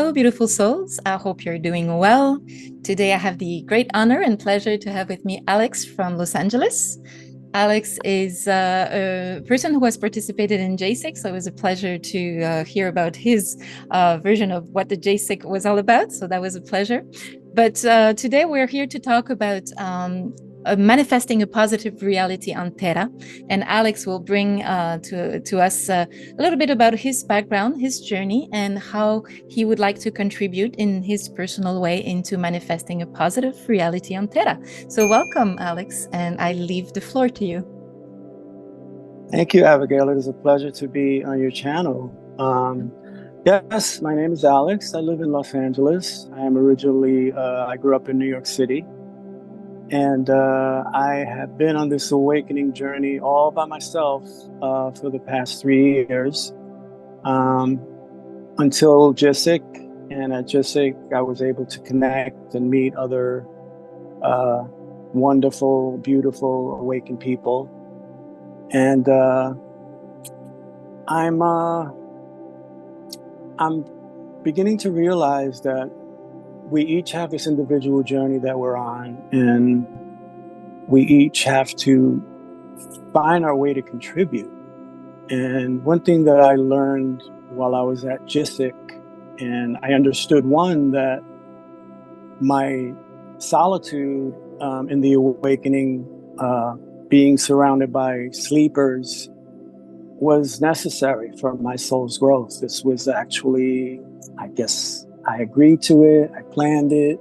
Hello, beautiful souls. I hope you're doing well. Today, I have the great honor and pleasure to have with me Alex from Los Angeles. Alex is a person who has participated in JSIC, so it was a pleasure to hear about his version of what the JSIC was all about. So that was a pleasure. But today, we're here to talk about manifesting a positive reality on Terra. And Alex will bring to us a little bit about his background, his journey, and how he would like to contribute in his personal way into manifesting a positive reality on Terra. So welcome, Alex, and I leave the floor to you. Thank you, Abigaëlle. It is a pleasure to be on your channel. Yes, my name is Alex. I live in Los Angeles. I am originally, I grew up in New York City. And I have been on this awakening journey all by myself for the past 3 years until JSIC. And at JSIC, I was able to connect and meet other wonderful, beautiful, awakened people. And I'm beginning to realize that we each have this individual journey that we're on, and we each have to find our way to contribute. And one thing that I learned while I was at JSIC, and I understood that my solitude in the awakening, being surrounded by sleepers, was necessary for my soul's growth. This was actually, I guess, I agreed to it, I planned it,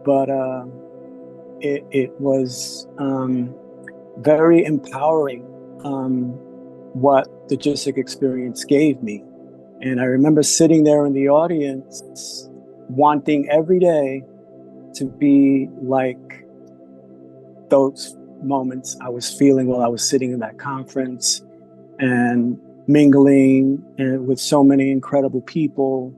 but it was very empowering what the JSIC experience gave me. And I remember sitting there in the audience wanting every day to be like those moments I was feeling while I was sitting in that conference and mingling with so many incredible people.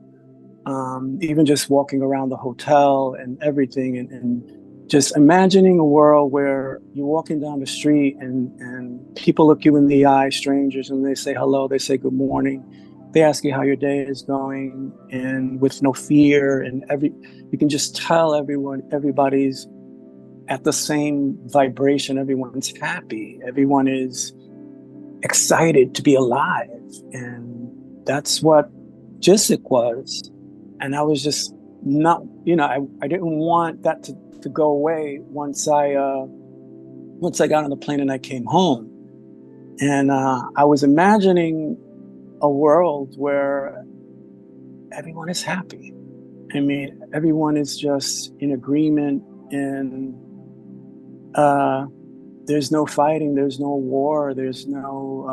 Even just walking around the hotel and everything, and just imagining a world where you're walking down the street and people look you in the eye, strangers, and they say hello, they say good morning, they ask you how your day is going, and with no fear, and you can just tell everybody's at the same vibration, everyone's happy, everyone is excited to be alive, and that's what JSIC was. And I was just not, I didn't want that to go away once I got on the plane and I came home. And I was imagining a world where everyone is happy. I mean, everyone is just in agreement, and there's no fighting, there's no war, there's no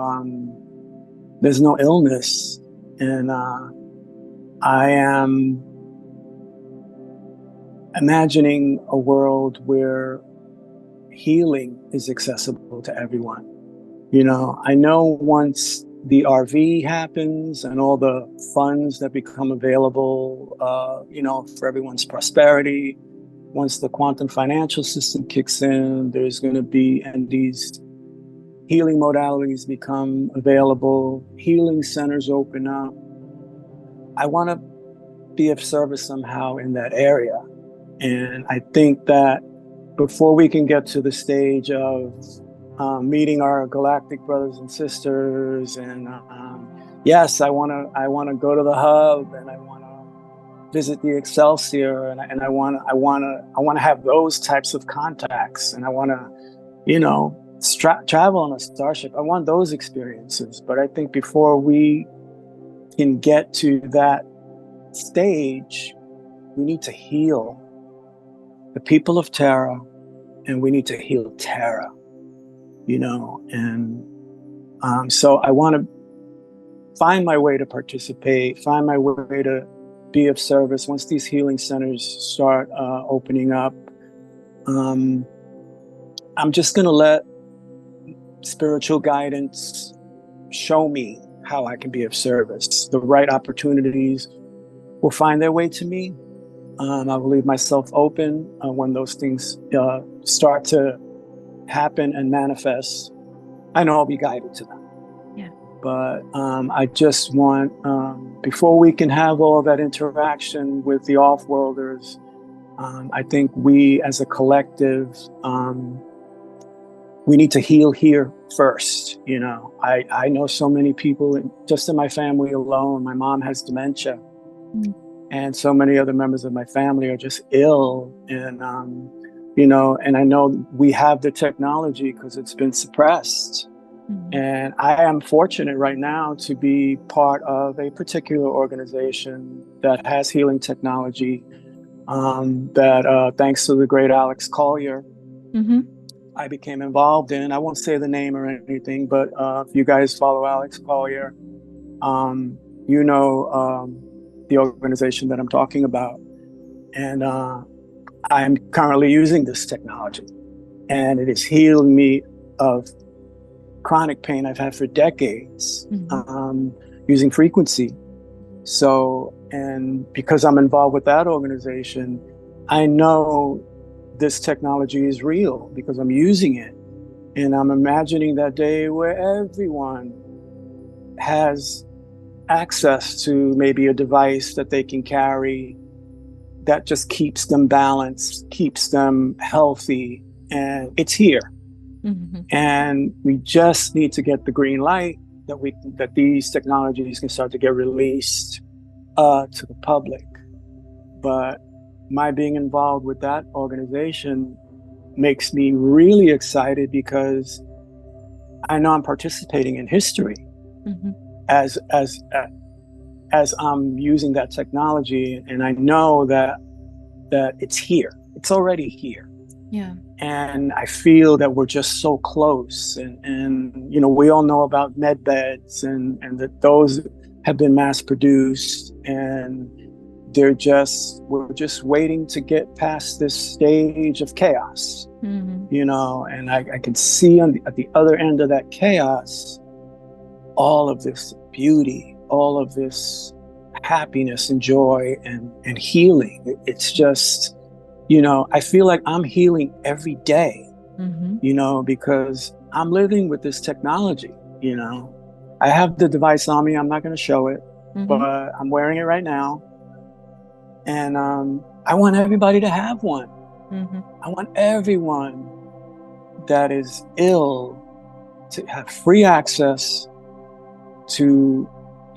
illness. And I am imagining a world where healing is accessible to everyone. I know once the RV happens and all the funds that become available, for everyone's prosperity, once the quantum financial system kicks in, there's going to be, and these healing modalities become available, healing centers open up. I want to be of service somehow in that area. And I think that before we can get to the stage of meeting our galactic brothers and sisters, and yes, I want to go to the hub, and I want to visit the Excelsior, and I want to have those types of contacts, and I want to travel on a starship. I want those experiences. But I think before we can get to that stage, we need to heal the people of Terra, and we need to heal Terra, and so I want to find my way to participate, find my way to be of service. Once these healing centers start opening up, I'm just going to let spiritual guidance show me how I can be of service. The right opportunities will find their way to me. I will leave myself open when those things start to happen and manifest. I know I'll be guided to them. Yeah. But I just want, before we can have all that interaction with the off-worlders, I think we as a collective, we need to heal here first. You know, I know so many people, just in my family alone. My mom has dementia, and so many other members of my family are just ill. And, you know, and I know we have the technology because it's been suppressed. And I am fortunate right now to be part of a particular organization that has healing technology, that thanks to the great Alex Collier, I became involved in. I won't say the name or anything, but if you guys follow Alex Collier, you know the organization that I'm talking about. And I'm currently using this technology, and it is healing me of chronic pain I've had for decades, using frequency. So, and because I'm involved with that organization, I know this technology is real because I'm using it. And I'm imagining that day where everyone has access to maybe a device that they can carry that just keeps them balanced, keeps them healthy, and it's here. And we just need to get the green light that these technologies can start to get released to the public. But my being involved with that organization makes me really excited because I know I'm participating in history as I'm using that technology, and I know that it's here. It's already here. Yeah. And I feel that we're just so close. And you know, we all know about med beds and that those have been mass produced, and we're just waiting to get past this stage of chaos. You know, and I can see at the other end of that chaos, all of this beauty, all of this happiness and joy and healing. It's just, you know, I feel like I'm healing every day, you know, because I'm living with this technology. You know, I have the device on me. I'm not going to show it, but I'm wearing it right now. And I want everybody to have one. I want everyone that is ill to have free access to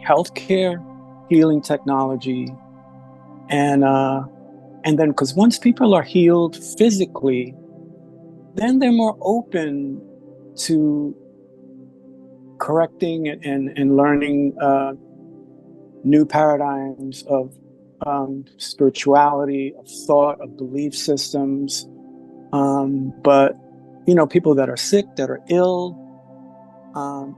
healthcare, healing technology, and then, because once people are healed physically, then they're more open to correcting and learning new paradigms of spirituality, of thought, of belief systems. But, you know, people that are sick, that are ill,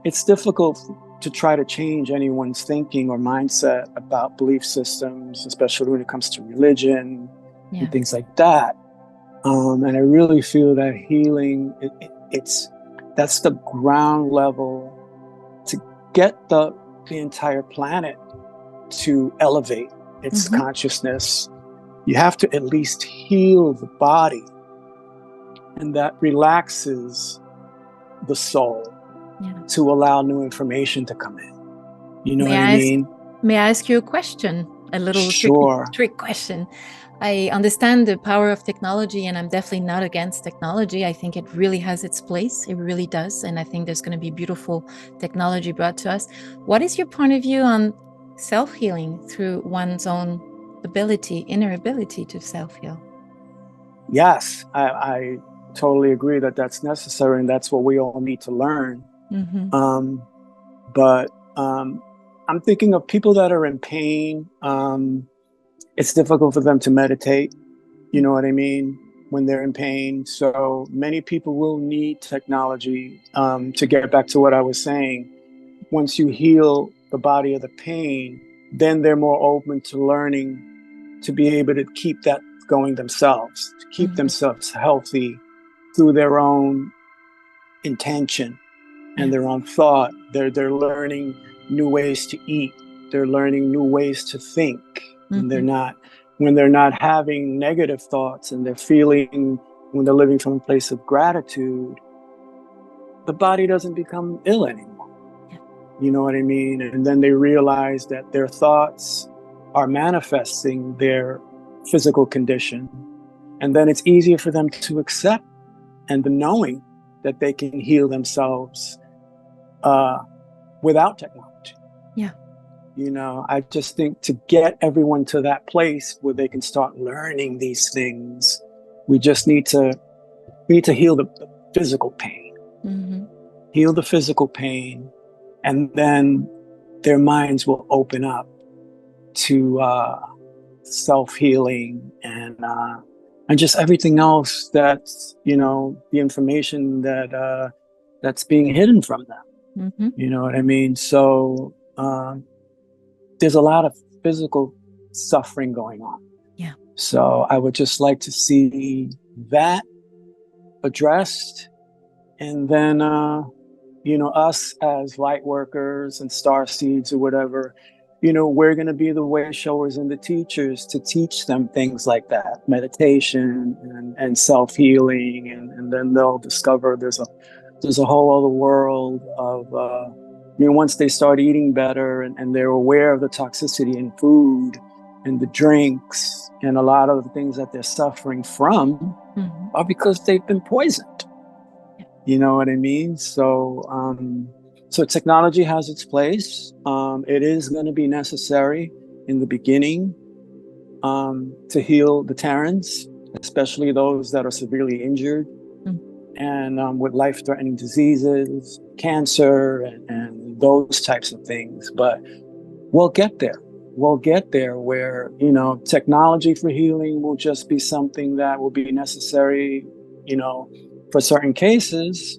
it's difficult to try to change anyone's thinking or mindset about belief systems, especially when it comes to religion and things like that. And I really feel that healing, that's the ground level to get the entire planet to elevate its consciousness. You have to at least heal the body, and that relaxes the soul to allow new information to come in. You know what I mean? May I ask you a question? A little trick question. I understand the power of technology, and I'm definitely not against technology. I think it really has its place. It really does. And I think there's going to be beautiful technology brought to us. What is your point of view on self-healing through one's own inner ability to self-heal? Yes, I totally agree that that's necessary, and that's what we all need to learn. But I'm thinking of people that are in pain. It's difficult for them to meditate, you know what I mean, when they're in pain. So many people will need technology to get back to what I was saying. Once you heal the body of the pain, then they're more open to learning to be able to keep that going themselves, to keep themselves healthy through their own intention and their own thought. They're learning new ways to eat. They're learning new ways to think. And when they're not having negative thoughts, and they're feeling, when they're living from a place of gratitude, the body doesn't become ill anymore. You know what I mean? And then they realize that their thoughts are manifesting their physical condition. And then it's easier for them to accept and the knowing that they can heal themselves without technology. Yeah. You know, I just think to get everyone to that place where they can start learning these things, we just need to heal the physical pain. Mm-hmm. Heal the physical pain, and then their minds will open up to self-healing and just everything else that's, you know, the information that that's being hidden from them. Mm-hmm. You know what I mean? So there's a lot of physical suffering going on. Yeah. So I would just like to see that addressed, and then you know, us as light workers and starseeds or whatever, you know, we're going to be the way showers and the teachers to teach them things like that, meditation and self-healing, and then they'll discover there's a whole other world of you know, once they start eating better and they're aware of the toxicity in food and the drinks and a lot of the things that they're suffering from Mm-hmm. are because they've been poisoned. Yeah. You know what I mean? So so technology has its place. It is going to be necessary in the beginning to heal the Terrans, especially those that are severely injured and with life-threatening diseases, cancer, and those types of things. But we'll get there. We'll get there where, you know, technology for healing will just be something that will be necessary, you know, for certain cases.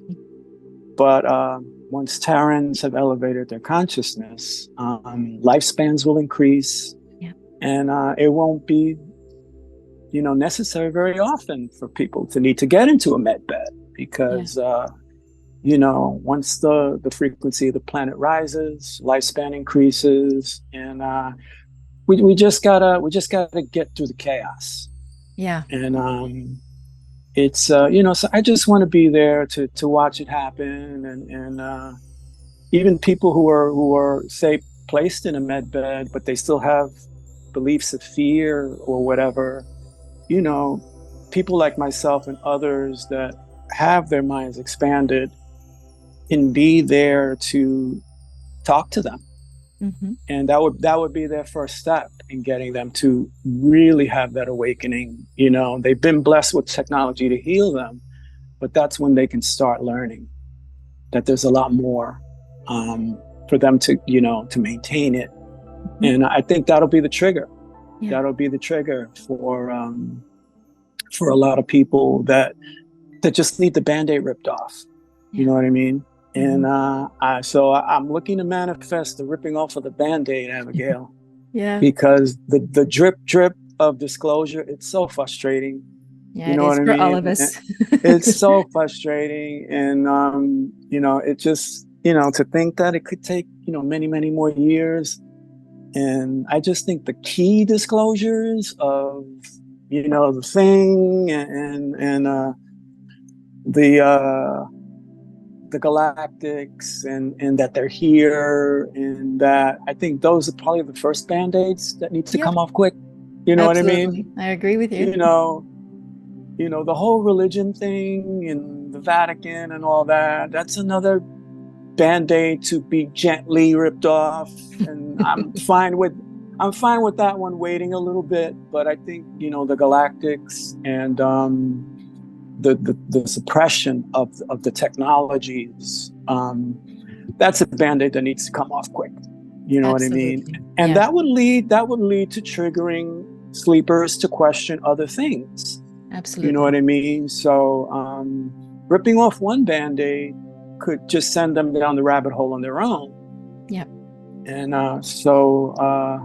But once Terrans have elevated their consciousness, lifespans will increase, yeah. and it won't be, you know, necessary very often for people to need to get into a med bed because, you know, once the frequency of the planet rises, lifespan increases, and we just gotta get through the chaos. Yeah. And it's you know, so I just want to be there to watch it happen, and even people who are say placed in a med bed, but they still have beliefs of fear or whatever. You know, people like myself and others that have their minds expanded can be there to talk to them. Mm-hmm. And that would be their first step in getting them to really have that awakening. You know, they've been blessed with technology to heal them, but that's when they can start learning that there's a lot more for them to, you know, to maintain it. Mm-hmm. And I think that'll be the trigger. Yeah. That'll be the trigger for a lot of people that just need the Band-Aid ripped off. Yeah. You know what I mean? And so I'm looking to manifest the ripping off of the Band-Aid, Abigaëlle. Yeah. Because the drip of disclosure, it's so frustrating. Yeah, you know what I mean? For all of us. It's so frustrating. And, you know, it just, you know, to think that it could take, you know, many, many more years. And I just think the key disclosures of, you know, the thing and the galactics and that they're here, and that I think those are probably the first Band-Aids that need to come off quick. You know Absolutely. what I mean? I agree with you. You know, the whole religion thing and the Vatican and all that, that's another Band-Aid to be gently ripped off. And I'm fine with that one waiting a little bit. But I think, you know, the galactics and the suppression of the technologies, that's a Band-Aid that needs to come off quick. You know Absolutely. What I mean? And that would lead to triggering sleepers to question other things. Absolutely. You know what I mean? So ripping off one Band-Aid could just send them down the rabbit hole on their own. Yeah. And so I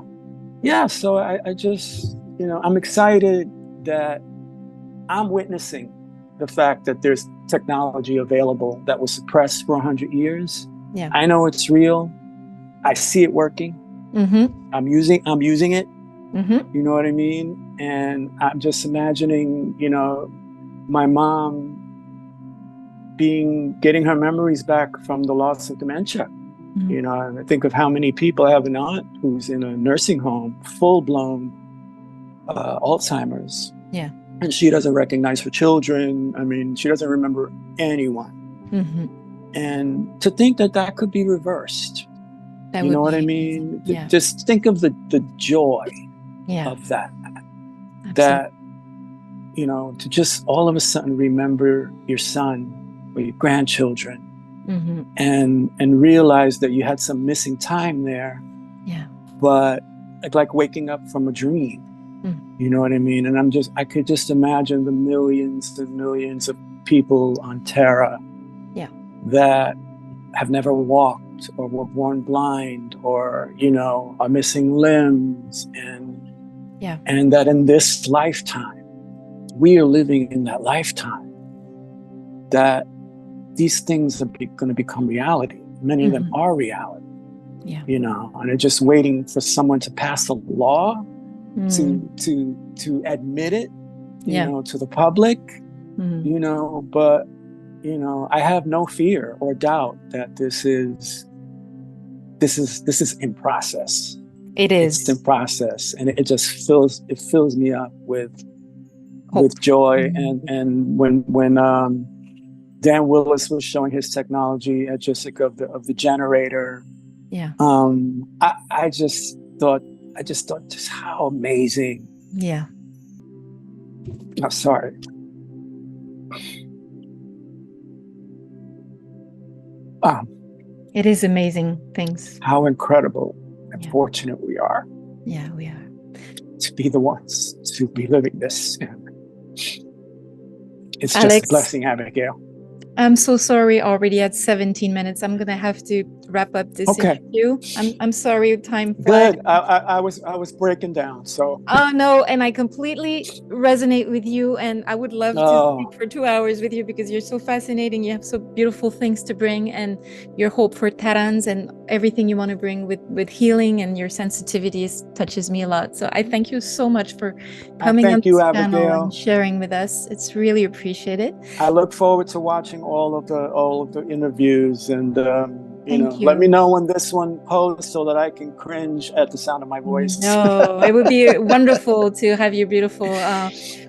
just, you know, I'm excited that I'm witnessing the fact that there's technology available that was suppressed for 100 years. Yeah. I know it's real. I see it working. Mm-hmm. I'm using it. Mm-hmm. You know what I mean? And I'm just imagining, you know, my mom getting her memories back from the loss of dementia. You know, and I think of how many people I have an aunt who's in a nursing home, full-blown Alzheimer's. Yeah. And she doesn't recognize her children. I mean, she doesn't remember anyone. And to think that that could be reversed, you know what I mean? Yeah. Just think of the joy of that. Absolutely. That, you know, to just all of a sudden remember your son or your grandchildren and realize that you had some missing time there. Yeah. But like waking up from a dream. You know what I mean? And I could just imagine the millions and millions of people on Terra that have never walked or were born blind or, you know, are missing limbs and that in this lifetime, we are living in that lifetime, that these things are going to become reality. Many of them are reality, you know, and they're just waiting for someone to pass a law to admit it, you know, to the public, you know, but, you know, I have no fear or doubt that this is in process. It is. It's in process, and it just fills me up with joy. And when Dan Willis was showing his technology at Jessica of the generator, I just thought just how amazing. Yeah. Oh, sorry. It is amazing things. How incredible and fortunate we are. Yeah, we are. To be the ones to be living this. It's Alex, just a blessing, Abigaëlle. I'm so sorry, already at 17 minutes. I'm gonna have to wrap up this interview. I'm sorry, time flies. Good. I was breaking down, so. Oh no, and I completely resonate with you, and I would love to speak for 2 hours with you because you're so fascinating. You have so beautiful things to bring, and your hope for Terrans and everything you want to bring with healing, and your sensitivity touches me a lot. So I thank you so much for coming on this channel and sharing with us. It's really appreciated. I look forward to watching all of the interviews, and you know, let me know when this one posts so that I can cringe at the sound of my voice. No, it would be wonderful to have your beautiful,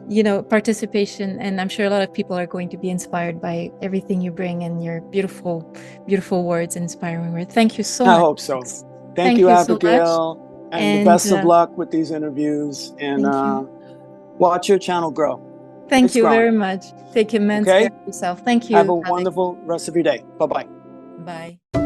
you know, participation, and I'm sure a lot of people are going to be inspired by everything you bring and your beautiful, beautiful words, inspiring words. Thank you so much. I hope so. Thank you, Abigaëlle, so and the best of luck with these interviews, and watch your channel grow. Thank you very much. Take immense care of yourself. Thank you. Have a wonderful rest of your day. Bye-bye. Bye.